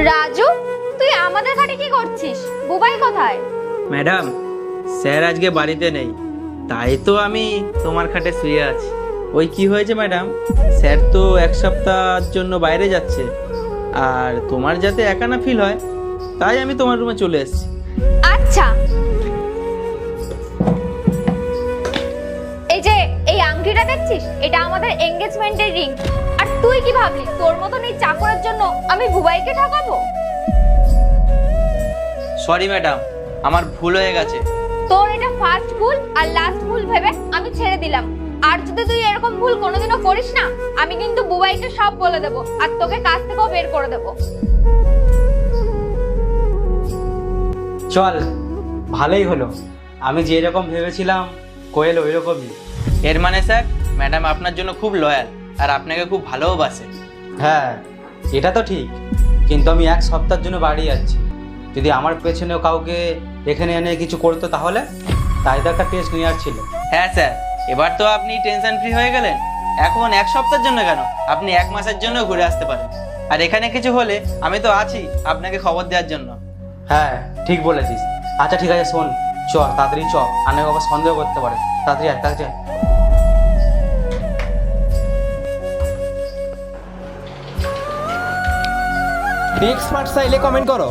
রাজু, তুই আমাদের ঘাটে কি করছিস? বুবাই কোথায়? ম্যাডাম, স্যার আজকে বাড়িতে নেই, তাই তো আমি তোমার খাটে শুয়ে আছি। ওই কি হয়েছে ম্যাডাম, স্যার তো এক সপ্তাহের জন্য বাইরে যাচ্ছে, আর তোমার যাতে একা না ফিল হয় তাই আমি তোমার রুমে চলে এসেছি। আচ্ছা, এই যে এই আংটিটা দেখছিস, এটা আমাদের এনগেজমেন্টের রিং। আর তুই কি ভাবলি তোর মতন এই চাকরের জন্য আমি বুবাইকে ঠকাবো? সরি ম্যাডাম, আমার ভুল হয়ে গেছে। তোর এটা ফার্স্ট ভুল আর লাস্ট ভুল ভেবে আমি ছেড়ে দিলাম। আর যদি তুই এরকম ভুল কোনোদিনও করিস না, আমি কিন্তু বুবাইকে সব বলে দেবো আর তোকে কাজ থেকেও বের করে দেবো। চল, ভালোই হলো। আমি যেরকম ভেবেছিলাম কোয়েল ওই রকমই। এর মানে স্যার, ম্যাডাম আপনার জন্য খুব লয়াল আর আপনাকে খুব ভালোবাসে। হ্যাঁ, এটা তো ঠিক, কিন্তু আমি এক সপ্তাহের জন্য বাড়ি যাচ্ছি। যদি আমার পেছনেও কাউকে এখানে এনে কিছু করতো তাহলে? তাই তো একটা টেস্ট নেওয়ার ছিল। হ্যাঁ স্যার, এবার তো আপনি টেনশন ফ্রি হয়ে গেলেন। এখন এক সপ্তাহের জন্য কেন, আপনি এক মাসের জন্য ঘুরে আসতে পারেন। আর এখানে কিছু হলে আমি তো আছি আপনাকে খবর দেওয়ার জন্য। হ্যাঁ, ঠিক বলেছিস। আচ্ছা ঠিক আছে, শোন, চ তাড়াতাড়ি চ, আনে বাবা সন্দেহ করতে পারে। তাড়াতাড়ি আয়, তাড়াতাড়ি আয়। নেক্সট পার্ট চাইলে কমেন্ট করো।